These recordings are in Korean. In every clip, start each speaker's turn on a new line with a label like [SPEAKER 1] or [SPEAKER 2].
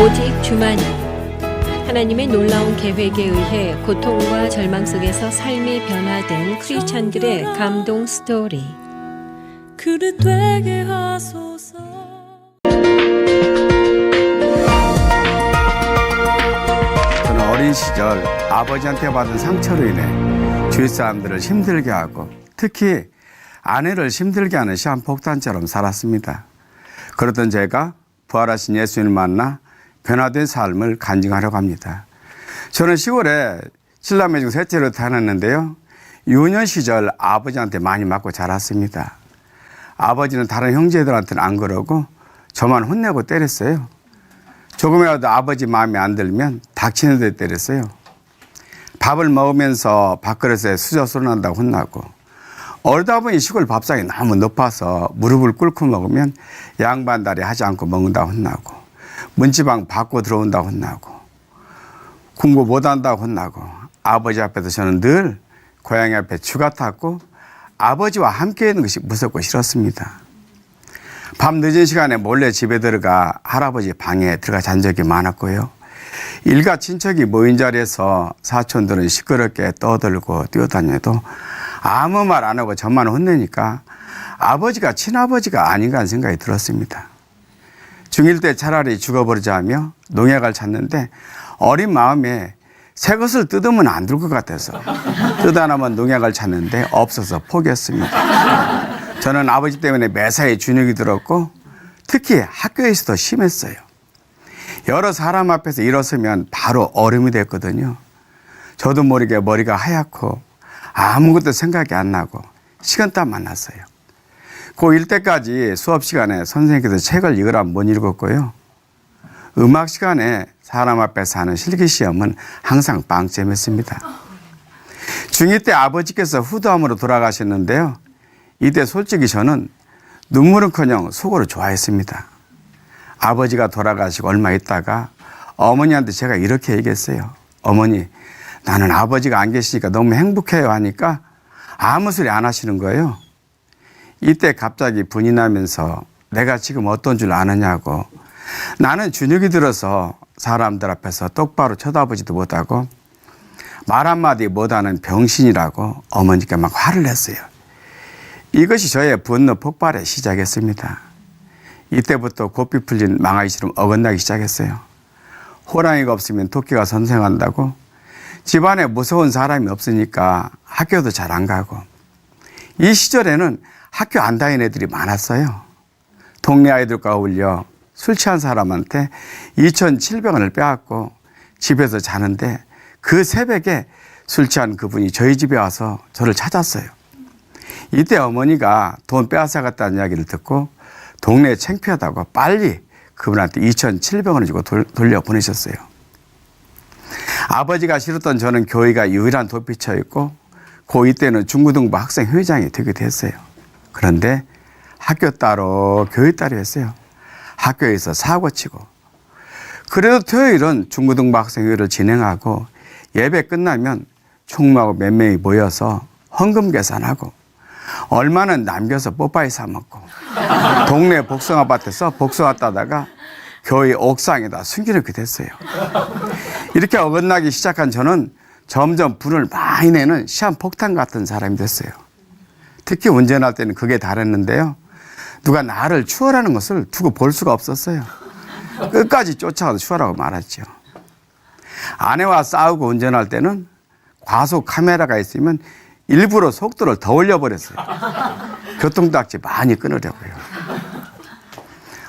[SPEAKER 1] 오직 주만이 하나님의 놀라운 계획에 의해 고통과 절망 속에서 삶이 변화된 크리스찬들의 감동 스토리.
[SPEAKER 2] 그릇 되게 하소서.
[SPEAKER 3] 저는 어린 시절 아버지한테 받은 상처로 인해 주위 사람들을 힘들게 하고 특히 아내를 힘들게 하는 시한폭탄처럼 살았습니다. 그러던 제가 부활하신 예수님을 만나 변화된 삶을 간증하려고 합니다. 저는 시골에 칠남매 중 셋째로 태어났는데요. 유년 시절 아버지한테 많이 맞고 자랐습니다. 아버지는 다른 형제들한테는 안 그러고 저만 혼내고 때렸어요. 조금이라도 아버지 마음에 안 들면 닥치는 데 때렸어요. 밥을 먹으면서 밥그릇에 수저소리 난다고 혼나고, 어리다 보니 시골 밥상이 너무 높아서 무릎을 꿇고 먹으면 양반다리 하지 않고 먹는다고 혼나고, 문지방 받고 들어온다고 혼나고, 공부 못한다고 혼나고, 아버지 앞에서 저는 늘 고양이 앞에 쥐 같았고 아버지와 함께 있는 것이 무섭고 싫었습니다. 밤 늦은 시간에 몰래 집에 들어가 할아버지 방에 들어가 잔 적이 많았고요. 일가 친척이 모인 자리에서 사촌들은 시끄럽게 떠들고 뛰어다녀도 아무 말 안 하고 저만 혼내니까 아버지가 친아버지가 아닌가 하는 생각이 들었습니다. 중1 때 차라리 죽어버리자 하며 농약을 찾는데 어린 마음에 새 것을 뜯으면 안 될 것 같아서 뜯어 나면 농약을 찾는데 없어서 포기했습니다. 저는 아버지 때문에 매사에 주눅이 들었고 특히 학교에서도 심했어요. 여러 사람 앞에서 일어서면 바로 얼음이 됐거든요. 저도 모르게 머리가 하얗고 아무것도 생각이 안 나고 식은땀만 났어요. 고1 때까지 수업 시간에 선생님께서 책을 읽으라면 못 읽었고요. 음악 시간에 사람 앞에서 하는 실기시험은 항상 빵점이었습니다. 중2 때 아버지께서 후두암으로 돌아가셨는데요. 이때 솔직히 저는 눈물은커녕 속으로 좋아했습니다. 아버지가 돌아가시고 얼마 있다가 어머니한테 제가 이렇게 얘기했어요. 어머니, 나는 아버지가 안 계시니까 너무 행복해요 하니까 아무 소리 안 하시는 거예요. 이때 갑자기 분이 나면서 내가 지금 어떤 줄 아느냐고, 나는 주눅이 들어서 사람들 앞에서 똑바로 쳐다보지도 못하고 말 한마디 못하는 병신이라고 어머니께 막 화를 냈어요. 이것이 저의 분노 폭발의 시작이었습니다. 이때부터 고삐 풀린 망아이처럼 어긋나기 시작했어요. 호랑이가 없으면 토끼가 선생한다고, 집안에 무서운 사람이 없으니까 학교도 잘 안 가고, 이 시절에는 학교 안 다니는 애들이 많았어요. 동네 아이들과 어울려 술 취한 사람한테 2,700원을 빼앗고 집에서 자는데 그 새벽에 술 취한 그분이 저희 집에 와서 저를 찾았어요. 이때 어머니가 돈 빼앗아갔다는 이야기를 듣고 동네에 창피하다고 빨리 그분한테 2,700원을 주고 돌려보내셨어요. 아버지가 싫었던 저는 교회가 유일한 도피처였고 고2 때는 중고등부 학생회장이 되게 됐어요. 그런데 학교 따로 교회 따로 했어요. 학교에서 사고치고. 그래도 토요일은 중고등부 학생회를 진행하고 예배 끝나면 총무하고 몇 명이 모여서 헌금 계산하고 얼마는 남겨서 뽀빠이 사 먹고 동네 복숭아밭에서 복숭아 따다가 교회 옥상에다 숨기놓게 됐어요. 이렇게 어긋나기 시작한 저는 점점 분을 많이 내는 시한폭탄 같은 사람이 됐어요. 특히 운전할 때는 그게 다랬는데요. 누가 나를 추월하는 것을 두고 볼 수가 없었어요. 끝까지 쫓아가서 추월하고 말았죠. 아내와 싸우고 운전할 때는 과속 카메라가 있으면 일부러 속도를 더 올려버렸어요. 교통딱지 많이 끊으려고요.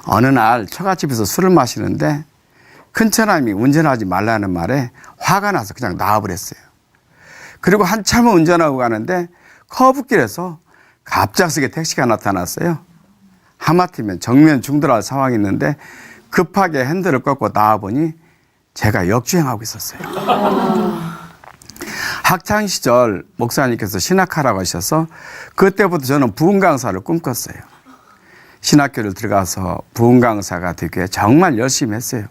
[SPEAKER 3] 어느 날 처갓집에서 술을 마시는데 큰처남이 운전하지 말라는 말에 화가 나서 그냥 나와버렸어요. 그리고 한참을 운전하고 가는데 커브길에서 갑작스레 택시가 나타났어요. 하마터면 정면 중돌할 상황이 있는데 급하게 핸들을 꺾고 나와보니 제가 역주행하고 있었어요. 학창시절 목사님께서 신학하라고 하셔서 그때부터 저는 부흥 강사를 꿈꿨어요. 신학교를 들어가서 부흥 강사가 되기 위해 정말 열심히 했어요.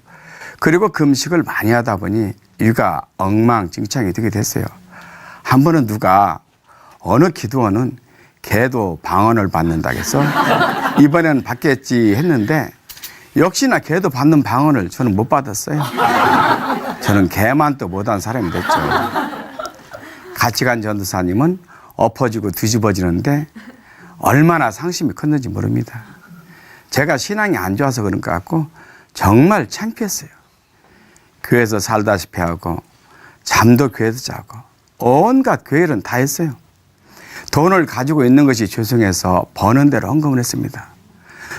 [SPEAKER 3] 그리고 금식을 많이 하다 보니 육아 엉망진창이 되게 됐어요. 한 번은 누가 어느 기도원은 개도 방언을 받는다고 해서 이번에는 받겠지 했는데 역시나 개도 받는 방언을 저는 못 받았어요. 저는 개만 또 못한 사람이 됐죠. 같이 간 전도사님은 엎어지고 뒤집어지는데 얼마나 상심이 컸는지 모릅니다. 제가 신앙이 안 좋아서 그런 것 같고 정말 창피했어요. 교회에서 살다시피 하고 잠도 교회에서 자고 온갖 교회는 다 했어요. 돈을 가지고 있는 것이 죄송해서 버는 대로 헌금을 했습니다.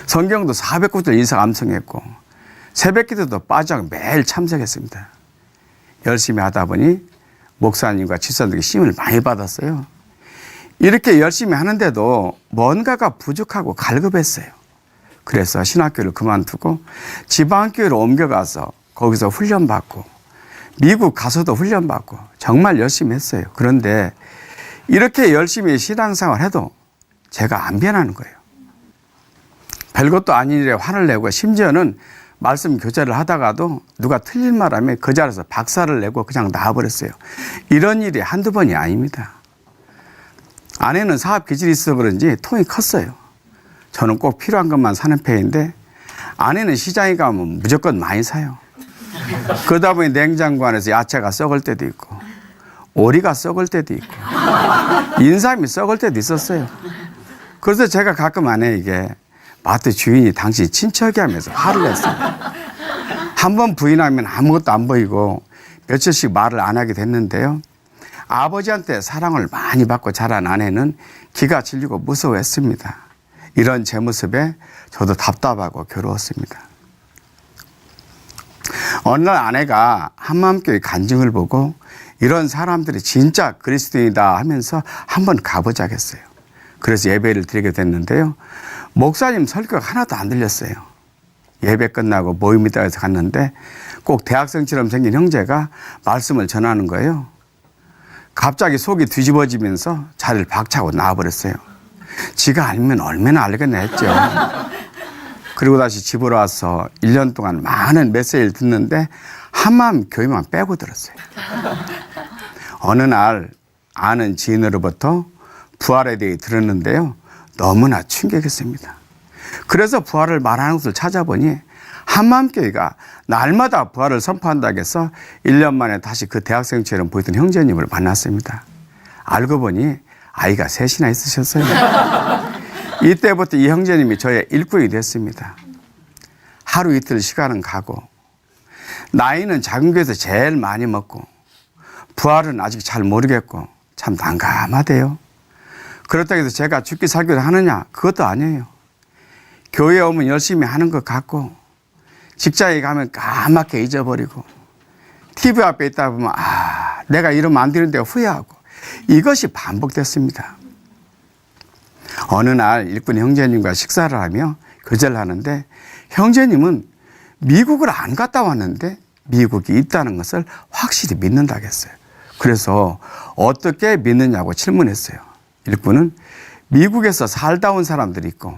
[SPEAKER 3] 성경도 400구절 이상 암송했고 새벽기도도 빠져나가고 매일 참석했습니다. 열심히 하다 보니 목사님과 집사님들에게 힘을 많이 받았어요. 이렇게 열심히 하는데도 뭔가가 부족하고 갈급했어요. 그래서 신학교를 그만두고 지방교회로 옮겨가서 거기서 훈련받고 미국 가서도 훈련받고 정말 열심히 했어요. 그런데 이렇게 열심히 신앙생활 해도 제가 안 변하는 거예요. 별것도 아닌 일에 화를 내고 심지어는 말씀 교제를 하다가도 누가 틀린 말하면 그 자리에서 박살을 내고 그냥 나와버렸어요. 이런 일이 한두 번이 아닙니다. 아내는 사업 기질이 있어서 그런지 통이 컸어요. 저는 꼭 필요한 것만 사는 편인데 아내는 시장에 가면 무조건 많이 사요. 그러다 보니 냉장고 안에서 야채가 썩을 때도 있고 오리가 썩을 때도 있고 인삼이 썩을 때도 있었어요. 그래서 제가 가끔 아내에게 마트 주인이 당신 친척이 하면서 화를 냈습니다. 한 번 부인하면 아무것도 안 보이고 며칠씩 말을 안 하게 됐는데요. 아버지한테 사랑을 많이 받고 자란 아내는 기가 질리고 무서워했습니다. 이런 제 모습에 저도 답답하고 괴로웠습니다. 어느 날 아내가 한마음교회 간증을 보고 이런 사람들이 진짜 그리스도인이다 하면서 한번 가보자겠어요. 그래서 예배를 드리게 됐는데요. 목사님 설교가 하나도 안 들렸어요. 예배 끝나고 모임이다 해서 갔는데 꼭 대학생처럼 생긴 형제가 말씀을 전하는 거예요. 갑자기 속이 뒤집어지면서 자리를 박차고 나와버렸어요. 지가 알면 얼마나 알겠나 했죠. 그리고 다시 집으로 와서 1년 동안 많은 메시지를 듣는데 한마음 교회만 빼고 들었어요. 어느 날 아는 지인으로부터 부활에 대해 들었는데요. 너무나 충격했습니다. 그래서 부활을 말하는 곳을 찾아보니 한마음교회가 날마다 부활을 선포한다고 해서 1년 만에 다시 그 대학생처럼 보이던 형제님을 만났습니다. 알고 보니 아이가 셋이나 있으셨어요. 이때부터 이 형제님이 저의 일꾼이 됐습니다. 하루 이틀 시간은 가고 나이는 작은 교회에서 제일 많이 먹고 부활은 아직 잘 모르겠고 참 난감하대요. 그렇다고 해서 제가 죽기 살기를 하느냐? 그것도 아니에요. 교회에 오면 열심히 하는 것 같고 직장에 가면 까맣게 잊어버리고 TV 앞에 있다 보면 내가 이러면 안 되는데 후회하고 이것이 반복됐습니다. 어느 날 일꾼 형제님과 식사를 하며 교제를 하는데 형제님은 미국을 안 갔다 왔는데 미국이 있다는 것을 확실히 믿는다고 했어요. 그래서 어떻게 믿느냐고 질문했어요. 일꾼은 미국에서 살다 온 사람들이 있고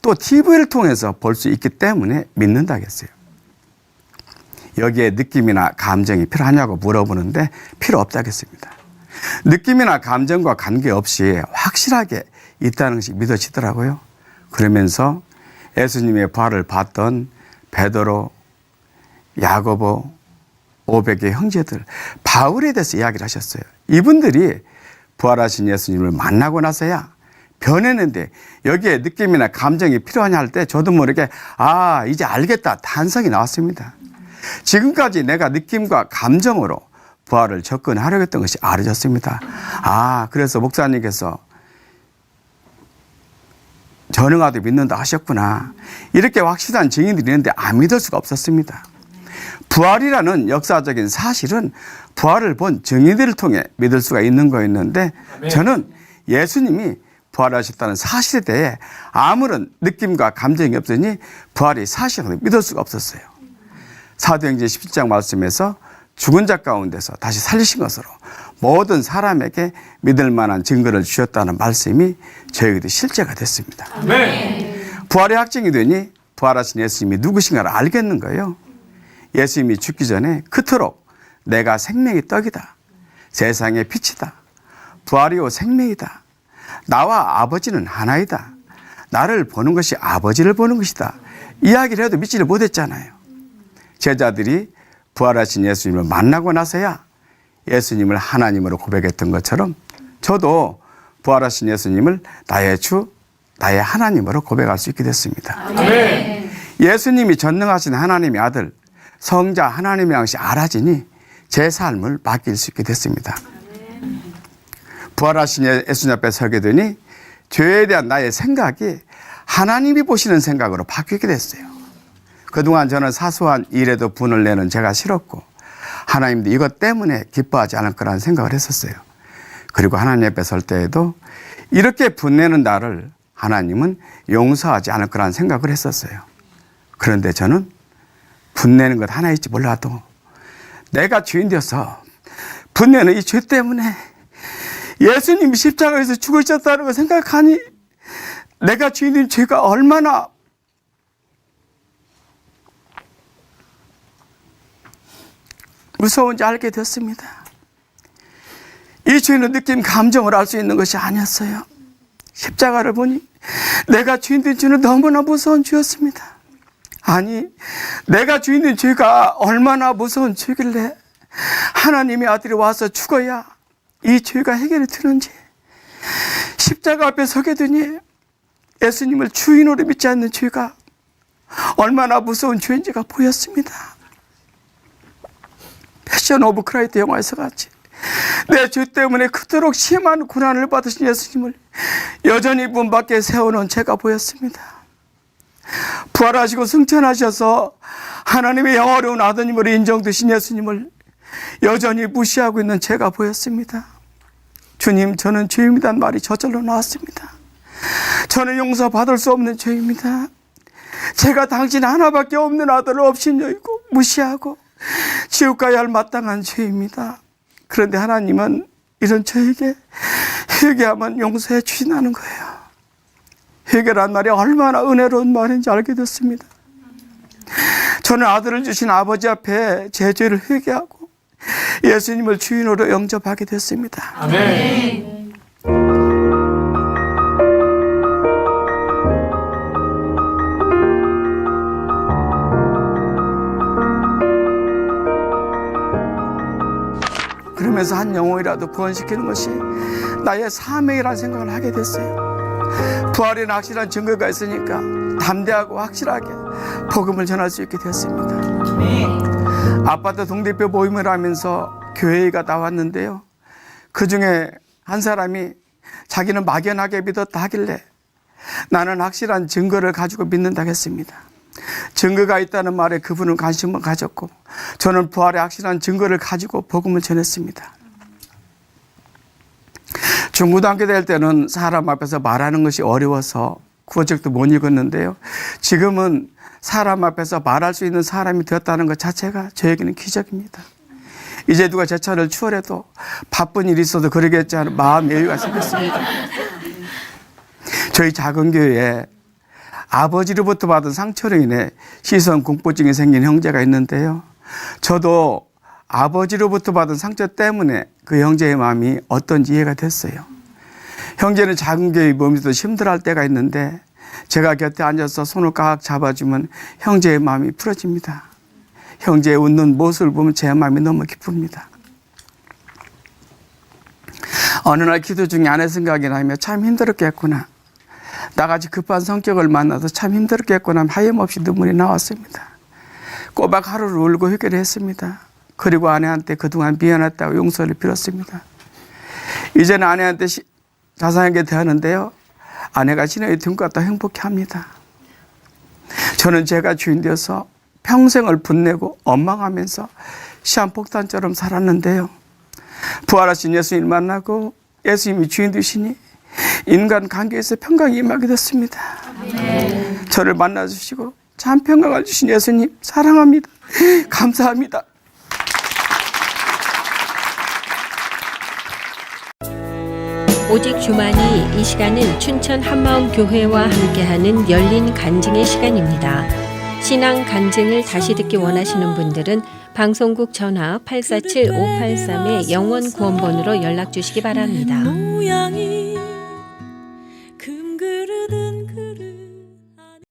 [SPEAKER 3] 또 TV를 통해서 볼 수 있기 때문에 믿는다고 했어요. 여기에 느낌이나 감정이 필요하냐고 물어보는데 필요 없다고 했습니다. 느낌이나 감정과 관계없이 확실하게 있다는 것이 믿어지더라고요. 그러면서 예수님의 부활을 봤던 베드로, 야고보, 500의 형제들, 바울에 대해서 이야기를 하셨어요. 이분들이 부활하신 예수님을 만나고 나서야 변했는데 여기에 느낌이나 감정이 필요하냐 할 때 저도 모르게 이제 알겠다 탄성이 나왔습니다. 지금까지 내가 느낌과 감정으로 부활을 접근하려고 했던 것이 알아졌습니다. 그래서 목사님께서 전능하도 믿는다 하셨구나. 이렇게 확실한 증인들이 있는데 안 믿을 수가 없었습니다. 부활이라는 역사적인 사실은 부활을 본 증인들을 통해 믿을 수가 있는 거였는데 저는 예수님이 부활하셨다는 사실에 대해 아무런 느낌과 감정이 없으니 부활이 사실을 믿을 수가 없었어요. 사도행전 17장 말씀에서 죽은 자 가운데서 다시 살리신 것으로 모든 사람에게 믿을 만한 증거를 주셨다는 말씀이 저에게도 실제가 됐습니다. 부활의 확증이 되니 부활하신 예수님이 누구신가를 알겠는 거예요. 예수님이 죽기 전에 그토록 내가 생명의 떡이다. 세상의 빛이다. 부활이요 생명이다. 나와 아버지는 하나이다. 나를 보는 것이 아버지를 보는 것이다. 이야기를 해도 믿지를 못했잖아요. 제자들이 부활하신 예수님을 만나고 나서야 예수님을 하나님으로 고백했던 것처럼 저도 부활하신 예수님을 나의 주, 나의 하나님으로 고백할 수 있게 됐습니다.
[SPEAKER 4] 아멘.
[SPEAKER 3] 예수님이 전능하신 하나님의 아들, 성자 하나님의 양식 알아지니 제 삶을 맡길 수 있게 됐습니다. 부활하신 예수님 앞에 서게 되니 죄에 대한 나의 생각이 하나님이 보시는 생각으로 바뀌게 됐어요. 그동안 저는 사소한 일에도 분을 내는 제가 싫었고 하나님도 이것 때문에 기뻐하지 않을 거라는 생각을 했었어요. 그리고 하나님 앞에 설 때에도 이렇게 분내는 나를 하나님은 용서하지 않을 거라는 생각을 했었어요. 그런데 저는 분내는 것 하나 있지 몰라도 내가 주인 되어서 분내는 이 죄 때문에 예수님이 십자가에서 죽으셨다는 걸 생각하니 내가 주인인 죄가 얼마나 무서운지 알게 됐습니다. 이 죄는 느낌, 감정을 알 수 있는 것이 아니었어요. 십자가를 보니 내가 주인된 죄는 너무나 무서운 죄였습니다. 아니, 내가 주인된 죄가 얼마나 무서운 죄길래 하나님의 아들이 와서 죽어야 이 죄가 해결이 되는지 십자가 앞에 서게 되니 예수님을 주인으로 믿지 않는 죄가 얼마나 무서운 죄인지가 보였습니다. 패션 오브 크라이트 영화에서 같이 내 죄 때문에 그토록 심한 고난을 받으신 예수님을 여전히 문 밖에 세워놓은 제가 보였습니다. 부활하시고 승천하셔서 하나님의 영어로운 아드님으로 인정되신 예수님을 여전히 무시하고 있는 제가 보였습니다. 주님, 저는 죄입니다는 말이 저절로 나왔습니다. 저는 용서받을 수 없는 죄입니다. 제가 당신 하나밖에 없는 아들을 업신여기고 무시하고 지옥 가야 할 마땅한 죄입니다. 그런데 하나님은 이런 저에게 회개하면 용서해 주신다는 거예요. 회개란 말이 얼마나 은혜로운 말인지 알게 됐습니다. 저는 아들을 주신 아버지 앞에 제 죄를 회개하고 예수님을 주인으로 영접하게 됐습니다.
[SPEAKER 4] 아멘.
[SPEAKER 3] 그러면서 한 영혼이라도 구원시키는 것이 나의 사명이라는 생각을 하게 됐어요. 부활에는 확실한 증거가 있으니까 담대하고 확실하게 복음을 전할 수 있게 됐습니다. 아파트 동대표 모임을 하면서 교회가 나왔는데요. 그중에 한 사람이 자기는 막연하게 믿었다 하길래 나는 확실한 증거를 가지고 믿는다고 했습니다. 증거가 있다는 말에 그분은 관심을 가졌고 저는 부활의 확실한 증거를 가지고 복음을 전했습니다. 중고등학교 될 때는 사람 앞에서 말하는 것이 어려워서 구어책도 못 읽었는데요. 지금은 사람 앞에서 말할 수 있는 사람이 되었다는 것 자체가 저에게는 기적입니다. 이제 누가 제 차를 추월해도 바쁜 일이 있어도 그러겠지 하는 마음 여유가 생겼습니다. 저희 작은 교회에 아버지로부터 받은 상처로 인해 시선 공포증이 생긴 형제가 있는데요. 저도 아버지로부터 받은 상처 때문에 그 형제의 마음이 어떤지 이해가 됐어요. 형제는 작은 교회 몸에서 힘들어할 때가 있는데 제가 곁에 앉아서 손을 꽉 잡아주면 형제의 마음이 풀어집니다. 형제의 웃는 모습을 보면 제 마음이 너무 기쁩니다. 어느 날 기도 중에 아내 생각이 나며 참 힘들었겠구나. 나같이 급한 성격을 만나서 참 힘들었겠구나 하염없이 눈물이 나왔습니다. 꼬박 하루를 울고 회개를 했습니다. 그리고 아내한테 그동안 미안했다고 용서를 빌었습니다. 이제는 아내한테 자상하게 대하는데요. 아내가 신의 등과 행복해합니다. 저는 제가 주인 되어서 평생을 분내고 원망하면서 시한폭탄처럼 살았는데요. 부활하신 예수님을 만나고 예수님이 주인 되시니 인간 관계에서 평강이 임하게 됐습니다. 저를 만나주시고 참 평강을 주신 예수님 사랑합니다. 감사합니다.
[SPEAKER 1] 오직 주만이 이 시간은 춘천 한마음교회와 함께하는 열린 간증의 시간입니다. 신앙 간증을 다시 듣기 원하시는 분들은 방송국 전화 847-583의 영원 구원번호로 연락 주시기 바랍니다.
[SPEAKER 2] 모양이